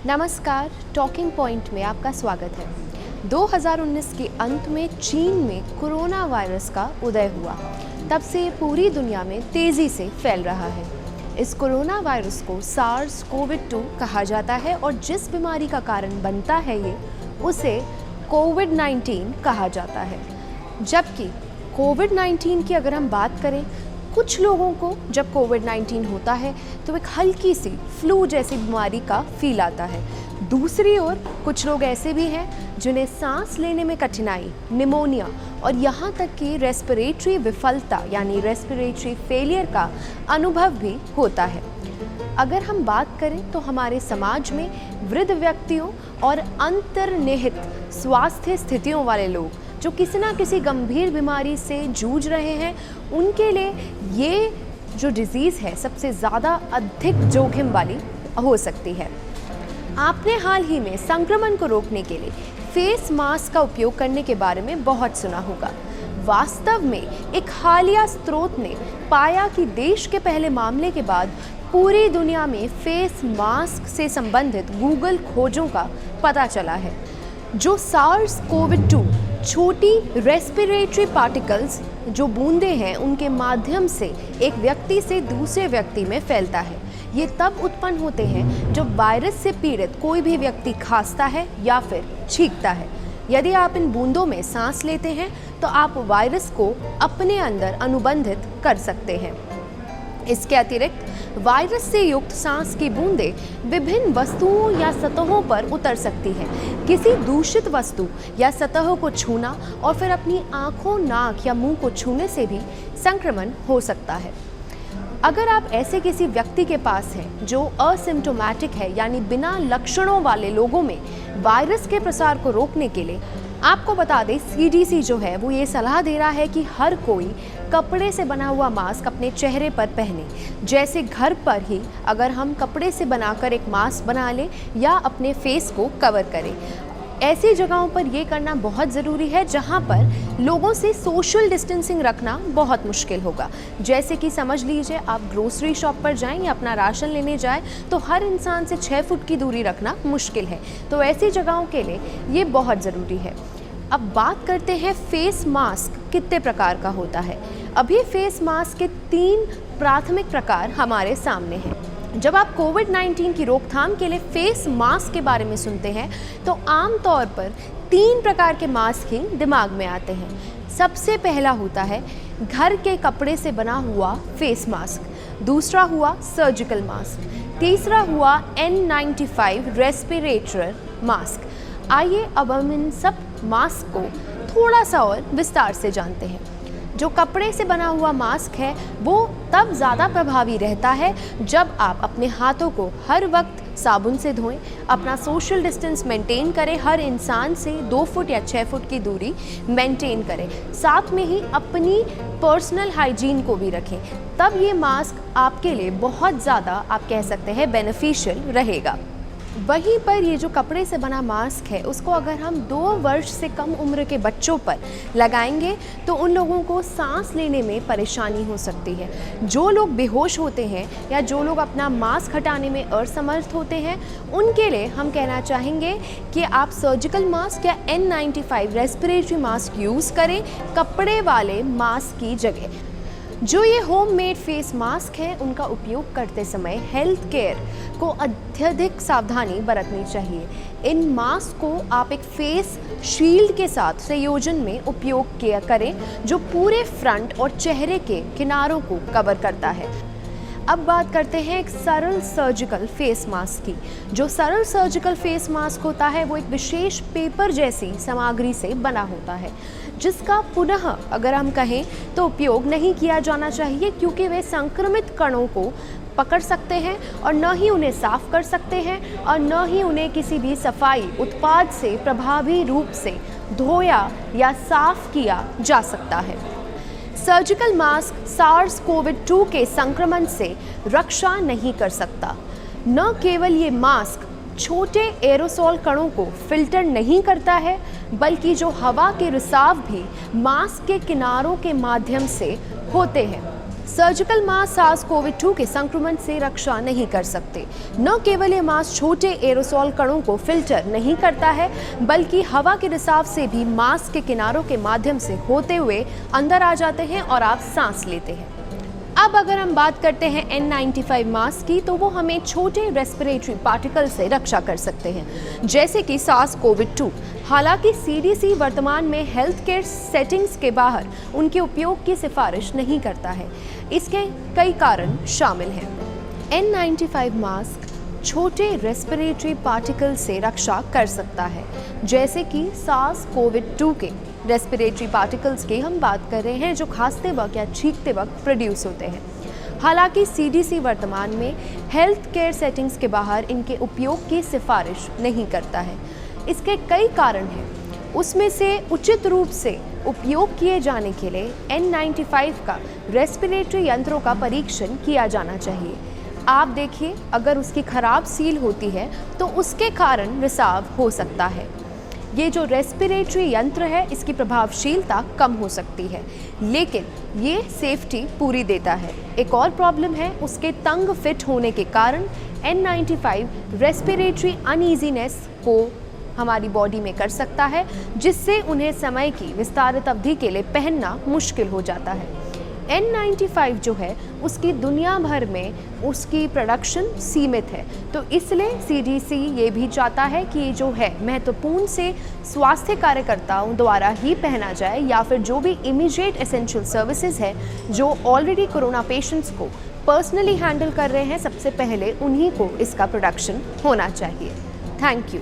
नमस्कार, talking point में आपका स्वागत है। 2019 के अंत में चीन में कोरोना वायरस का उदय हुआ। तब से पूरी दुनिया में तेज़ी से फैल रहा है। इस कोरोना वायरस को सार्स कोविड-2 कहा जाता है और जिस बीमारी का कारण बनता है उसे कोविड-19 कहा जाता है। जबकि कोविड-19 की अगर हम बात करें, कुछ लोगों को जब कोविड-19 होता है तो एक हल्की सी फ्लू जैसी बीमारी का फील आता है। दूसरी ओर कुछ लोग ऐसे भी हैं जिन्हें सांस लेने में कठिनाई, निमोनिया और यहाँ तक कि रेस्पिरेटरी विफलता यानी रेस्पिरेटरी फेलियर का अनुभव भी होता है। अगर हम बात करें तो हमारे समाज में वृद्ध व्यक्तियों और अंतर्निहित स्वास्थ्य स्थितियों वाले लोग जो किसी ना किसी गंभीर बीमारी से जूझ रहे हैं, उनके लिए ये जो डिज़ीज़ है सबसे ज़्यादा अधिक जोखिम वाली हो सकती है। आपने हाल ही में संक्रमण को रोकने के लिए फेस मास्क का उपयोग करने के बारे में बहुत सुना होगा। वास्तव में एक हालिया स्रोत ने पाया कि देश के पहले मामले के बाद पूरी दुनिया में फेस मास्क से संबंधित गूगल खोजों का पता चला है। जो सार्स कोविड-2 छोटी रेस्पिरेटरी पार्टिकल्स जो बूंदें हैं उनके माध्यम से एक व्यक्ति से दूसरे व्यक्ति में फैलता है। ये तब उत्पन्न होते हैं जब वायरस से पीड़ित कोई भी व्यक्ति खांसता है या फिर छींकता है। यदि आप इन बूंदों में सांस लेते हैं तो आप वायरस को अपने अंदर अनुबंधित कर सकते हैं। इसके अतिरिक्त वायरस से युक्त सांस की बूंदें विभिन्न वस्तुओं या सतहों पर उतर सकती हैं। किसी दूषित वस्तु या सतह को छूना और फिर अपनी आंखों, नाक या मुंह को छूने से भी संक्रमण हो सकता है। अगर आप ऐसे किसी व्यक्ति के पास हैं जो असिम्प्टोमेटिक है यानी बिना लक्षणों वाले लोगों में वायरस के प्रसार को रोकने के लिए आपको बता दें, CDC जो है वो ये सलाह दे रहा है कि हर कोई कपड़े से बना हुआ मास्क अपने चेहरे पर पहने। जैसे घर पर ही अगर हम कपड़े से बनाकर एक मास्क बना लें या अपने फेस को कवर करें। ऐसी जगहों पर ये करना बहुत ज़रूरी है जहाँ पर लोगों से सोशल डिस्टेंसिंग रखना बहुत मुश्किल होगा। जैसे कि समझ लीजिए आप ग्रोसरी शॉप पर जाएं या अपना राशन लेने जाएं तो हर इंसान से 6 फुट की दूरी रखना मुश्किल है। तो ऐसी जगहों के लिए ये बहुत ज़रूरी है। अब बात करते हैं फेस मास्क कितने प्रकार का होता है। अभी फेस मास्क के 3 प्राथमिक प्रकार हमारे सामने हैं। जब आप कोविड-19 की रोकथाम के लिए फेस मास्क के बारे में सुनते हैं तो आम तौर पर 3 प्रकार के मास्क ही दिमाग में आते हैं। सबसे पहला होता है घर के कपड़े से बना हुआ फेस मास्क, दूसरा हुआ सर्जिकल मास्क, तीसरा हुआ N95 रेस्पिरेटर मास्क। आइए अब हम इन सब मास्क को थोड़ा सा और विस्तार से जानते हैं। जो कपड़े से बना हुआ मास्क है वो तब ज़्यादा प्रभावी रहता है जब आप अपने हाथों को हर वक्त साबुन से धोएं, अपना सोशल डिस्टेंस मेंटेन करें, हर इंसान से 2 फुट या 6 फुट की दूरी मेंटेन करें, साथ में ही अपनी पर्सनल हाइजीन को भी रखें। तब ये मास्क आपके लिए बहुत ज़्यादा आप कह सकते हैं बेनिफिशियल रहेगा। वहीं पर ये जो कपड़े से बना मास्क है उसको अगर हम 2 वर्ष से कम उम्र के बच्चों पर लगाएंगे तो उन लोगों को सांस लेने में परेशानी हो सकती है। जो लोग बेहोश होते हैं या जो लोग अपना मास्क हटाने में असमर्थ होते हैं उनके लिए हम कहना चाहेंगे कि आप सर्जिकल मास्क या N95 रेस्पिरेटरी मास्क यूज़ करें कपड़े वाले मास्क की जगह। जो ये होममेड फेस मास्क हैं उनका उपयोग करते समय हेल्थ केयर को अत्यधिक सावधानी बरतनी चाहिए। इन मास्क को आप एक फेस शील्ड के साथ संयोजन में उपयोग किया करें जो पूरे फ्रंट और चेहरे के किनारों को कवर करता है। अब बात करते हैं एक सरल सर्जिकल फेस मास्क की। जो सरल सर्जिकल फेस मास्क होता है वो एक विशेष पेपर जैसी सामग्री से बना होता है जिसका पुनः अगर हम कहें तो उपयोग नहीं किया जाना चाहिए क्योंकि वे संक्रमित कणों को पकड़ सकते हैं और न ही उन्हें साफ कर सकते हैं और न ही उन्हें किसी भी सफाई उत्पाद से प्रभावी रूप से धोया या साफ किया जा सकता है। सर्जिकल मास्क सार्स कोविड-2 के संक्रमण से रक्षा नहीं कर सकता। न केवल ये मास्क छोटे एरोसोल कणों को फिल्टर नहीं करता है बल्कि जो हवा के रिसाव भी मास्क के किनारों के माध्यम से होते हैं सर्जिकल मास्क SARS-CoV-2 के संक्रमण से रक्षा नहीं कर सकते। न केवल ये मास्क छोटे एरोसोल कणों को फिल्टर नहीं करता है, बल्कि हवा के रिसाव से भी मास्क के किनारों के माध्यम से होते हुए अंदर आ जाते हैं और आप सांस लेते हैं। अब अगर हम बात करते हैं N95 मास्क की, तो वो हमें छोटे रेस्पिरेटरी पार्टिकल से रक्षा कर सकते हैं, जैसे कि SARS-CoV-2। हालांकि CDC वर्तमान में हेल्थ केयर सेटिंग्स के बाहर उनके उपयोग की सिफारिश नहीं करता है। इसके कई कारण शामिल हैं। N95 मास्क छोटे रेस्पिरेटरी पार्टिकल से रक्षा कर सकता है, जैसे कि SARS-CoV-2 के रेस्पिरेटरी पार्टिकल्स की हम बात कर रहे हैं, जो खांसते वक्त या छींकते वक्त प्रोड्यूस होते हैं। हालांकि CDC वर्तमान में हेल्थ केयर सेटिंग्स के बाहर इनके उपयोग की सिफारिश नहीं करता है। इसके कई कारण हैं। उसमें से उचित रूप से उपयोग किए जाने के लिए N95 का रेस्पिरेटरी यंत्रों का परीक्षण किया जाना चाहिए। आप देखिए, अगर उसकी खराब सील होती है तो उसके कारण रिसाव हो सकता है। ये जो रेस्पिरेटरी यंत्र है, इसकी प्रभावशीलता कम हो सकती है, लेकिन ये सेफ्टी पूरी देता है। एक और प्रॉब्लम है उसके तंग फिट होने के कारण। N95 रेस्पिरेटरी अनईजीनेस को हमारी बॉडी में कर सकता है, जिससे उन्हें समय की विस्तारित अवधि के लिए पहनना मुश्किल हो जाता है। N95 जो है, उसकी दुनिया भर में उसकी प्रोडक्शन सीमित है, तो इसलिए CDC ये भी चाहता है कि जो है महत्वपूर्ण से स्वास्थ्य कार्यकर्ताओं द्वारा ही पहना जाए, या फिर जो भी इमीडिएट एसेंशियल सर्विसेज है, जो ऑलरेडी कोरोना पेशेंट्स को पर्सनली हैंडल कर रहे हैं, सबसे पहले उन्हीं को इसका प्रोडक्शन होना चाहिए। Thank you.